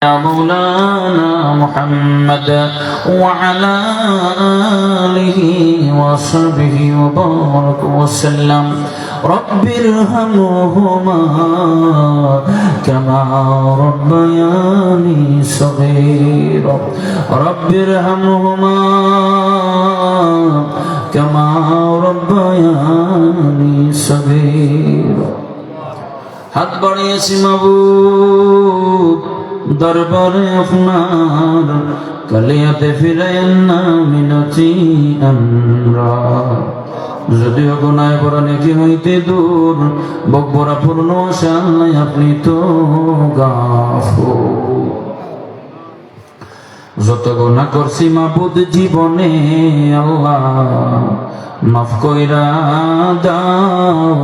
مولانا محمد وعلى آله وصحبه وبارك وسلم رب ارحمهما كما ربياني صغيرا رب ارحمهما كما ربياني صغيرا হাত বাড়িয়েছি মাবুদ দরবারে আপনার কালিয়াতে ফিরায়েন না মিনতি আমরা যদিও গুনায় বড় নেকি হইতে দূর বকবরা পূর্ণ আশায় আপনি তো গাফুর যত গুনাহ করছি মাবুদ জীবনে আল্লাহ মাফ কইরা দাও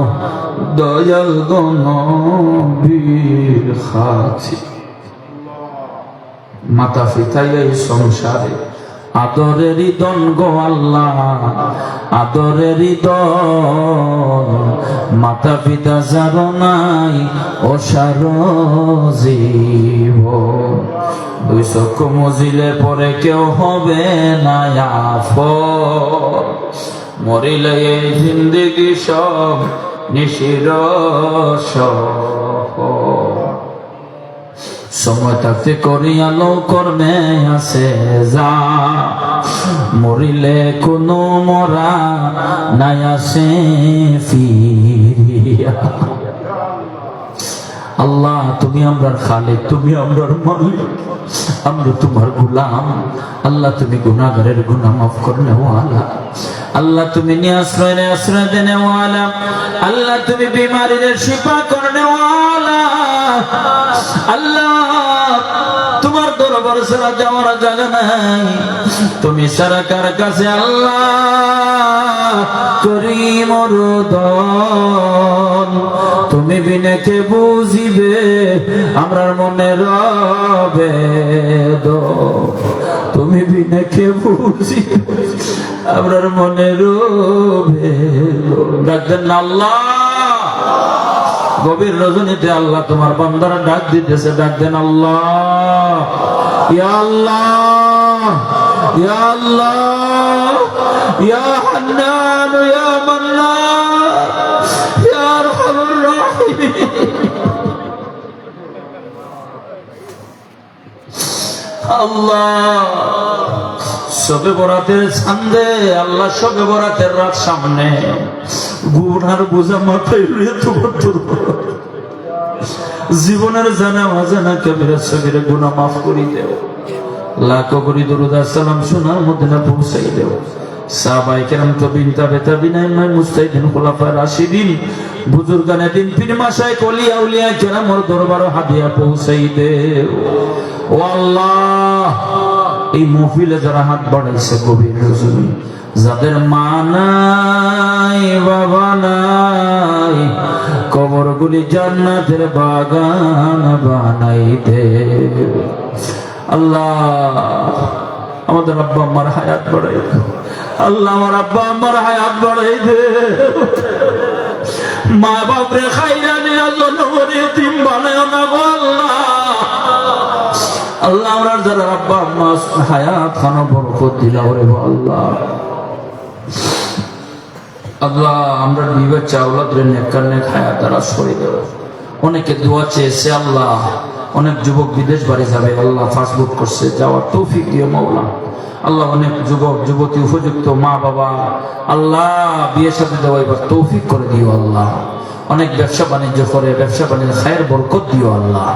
দয়াল গো নবীর খাতির মাতা পিতাই এই সংসারে আদরেরই দন গো আল্লাহ আদরেরই দন মাতা পিতা যারো নাই অসার জীবন দুই চক্ষু মুজিলে পরে কেউ হবে না আফর মরিলে এই জিন্দেগি সব নিশির সময় থাকতে করিয়া লো কর্মে আছে যা মরিলে কোনো মরা নাই আসে ফিরিয়া আল্লাহ তুমি আমরার খালিক তুমি আমরার মালিক আমরা তোমার গোলাম আল্লাহ তুমি গুনাহগারের গুনাহ মাফ করনে ওয়ালা আল্লাহ তুমি নিয়াশ্রয় আশ্রয় দেনে ওয়ালা আল্লাহ তুমি বিমারীদের শিফা করনে ওয়ালা আল্লাহ তোমার দরবার ছাড়া যাওয়ার জায়গা নাই তুমি সারা কার কাছে আল্লাহ করিম রুদন তুমি বিনে কে বুঝিবে আমরার মনে রবে দো তুমি বিনে কে বুঝিবে আমরার মনে রবে ডাকতেন আল্লাহ গভীর রজনীতে আল্লাহ তোমার বান্দারা ডাক দিতেছে ডাক দেন আল্লাহ ইয়া আল্লাহ ইয়া আল্লাহ ইয়া হান্নান ইয়া মান্নান ইয়া আরহামুর রাহিমিন আল্লাহ শবে বরাতের চাঁদে আল্লাহ শবে বরাতের রাত সামনে গুনার বোঝা মাথায় লইয়া তোমার জীবনের জানা অজানা কবিরা সগীরা গুনাহ মাফ করি দেও লাখো কোটি দরুদ সালাম সোনার মদিনা পৌঁছাই দেও সাহাবায়ে কেরাম তাবিঈন তাবিঈন ইমাম মুজতাহিদিন খুলাফায়ে রাশিদিন বুজুর্গানে দিন পীর মাশায়েখ ওলিয়া আউলিয়া কেরামের দরবারে হাদিয়া পৌঁছাই দেও ও আল্লাহ এই মাহফিলে যারা হাত বাড়াইছে গভীর রজনী যাদের মা নাই বাবা নাই কবরগুলি জান্নাতের বাগান বানাই দে আল্লাহ আমাদের আব্বা আম্মার হায়াত বাড়াই দে আল্লাহ আমার আব্বা আম্মার হায়াত বাড়াই দে মা বাপরে খাইরা নিয়া জনমরে এতিম বানায় না গো আল্লাহ আল্লাহ আমরা যারা আব্বা আম্মা হায়াত খানা বরকত দিলাও রে আল্লাহ আল্লাহ আমরা বিবে চাওলাদের নেককার নেক হায়াত দারাজ করে দেব অনেকে দোয়া চেয়েছে আল্লাহ অনেক যুবক বিদেশ বাড়ি যাবে আল্লাহ পাসপোর্ট করছে যাওয়ার তৌফিক দিও মাওলা আল্লাহ অনেক যুবক যুবতী উপযুক্ত মা বাবা আল্লাহ বিয়ে শাদী দেওয়া এবার তৌফিক করে দিও আল্লাহ অনেক ব্যবসা বাণিজ্য করে ব্যবসা বাণিজ্য খায়ের বরকত দিও আল্লাহ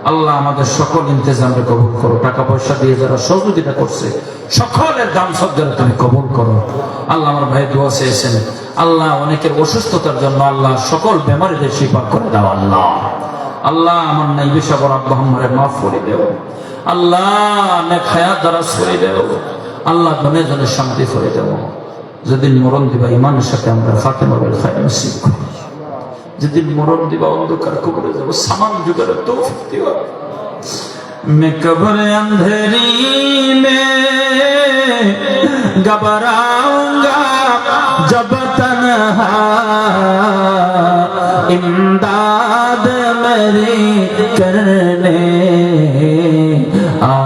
আল্লাহ আমাদের সকল ইন্তজামকে কবুল করো টাকা পয়সা দিয়ে যারা সহযোগিতা করছে সকলের দান সজ্জারে তুমি কবুল করো আল্লাহ আমার ভাই দোয়া চেয়েছেন আল্লাহ অনেকের অসুস্থতার জন্য আল্লাহ সকল বেমারিদের শিফা করে দাও আল্লাহ আল্লাহ আমার নাই বিশাবর আব্বা আম্মারে মাফ করে দেও আল্লাহ নেক হায়াত দারাজ করে দেও আল্লাহ জনে জনে শান্তি করে দেও যেদিন মরণ দিবা ইমানের সাথে আমরা ফাতেমা বিল খায়র নসিব করি যেদিন মরণ দিবা অন্ধকার কবরে যাব সামান যুগের তৌফিক দিবা मैं कब्र अंधेरी में घबराऊंगा जब तन्हा इमदाद मेरी करने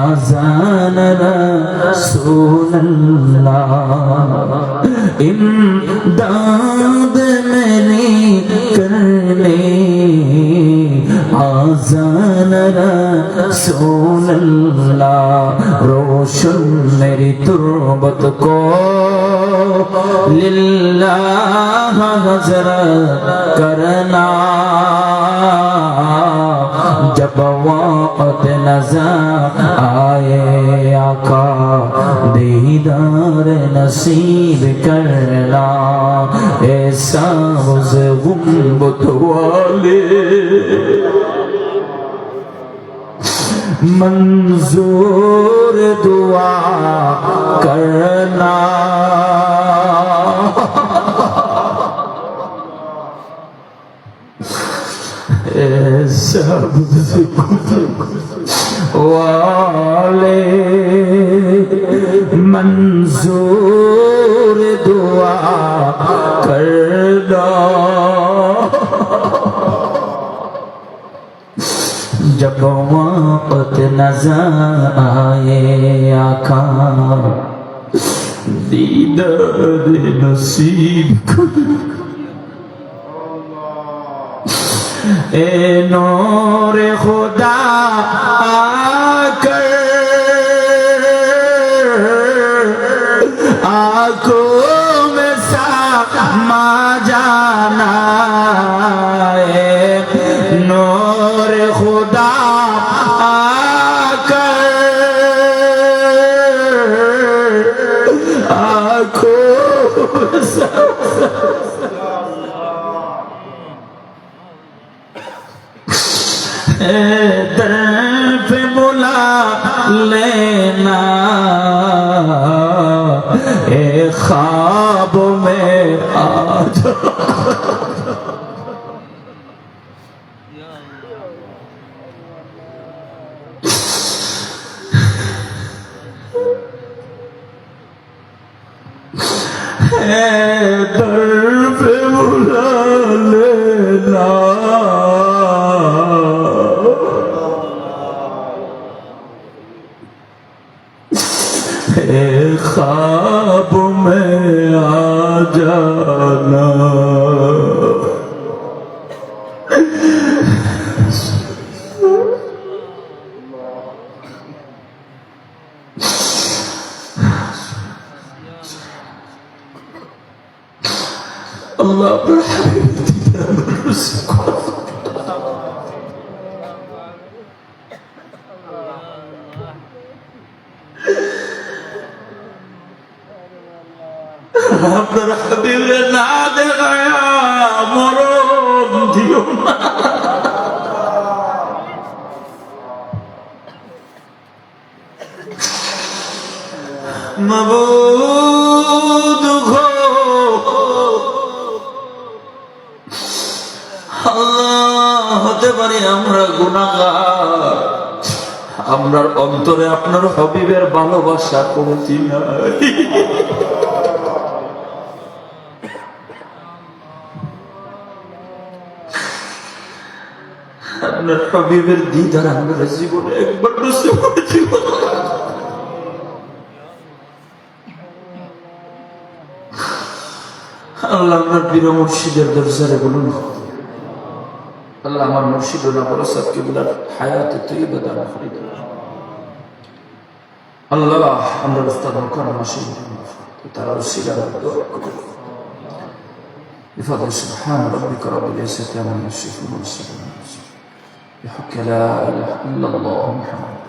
آذان رسول اللہ امداد میں نہیں کرنے آذان رسول اللہ روشن میری تربت کو للہ حضرت کرنا جب وقت نظر آئے آقا دیدار نصیب کرنا ایسا روز گنبد والے منظور دعا کرنا سب والے منظور دعا کرنا جب وقت نظر آئے آقا دیدار نصیب اے نور خدا آ کر آنکھوں میں سما جانا اے نور خدا آ کر آنکھوں میں در پہ بلا لینا اے خواب میں آ جا در پہ بلا لینا خواب میں آ جانا اللہ پر حبیب আপনার হাবিবে না দেখায়া মরণ দিও না মাবুদ গো আল্লাহ হতে পারে আমরা গুনাহগার আমরার অন্তরে আপনার হাবিবের ভালোবাসা কমতি নাই আপনার হাবিবের দিদার আমরা জীবনে একবার নসিব করেছি আল্লাহ আপনার প্রিয় মুর্শিদের দরজারে বলুন আল্লাহ আমার মুর্শিদ ওলা বরসাত কিবলার হায়াতে তৈয়বা দান করে দিন আল্লাহ আমরা উস্তাদ মুকাররম মাসিদ তার ওসিলা দোয়া কবুল بفضل سبحان ربك رب العزة عما يصفون وسلام بحق لا إله إلا الله محمد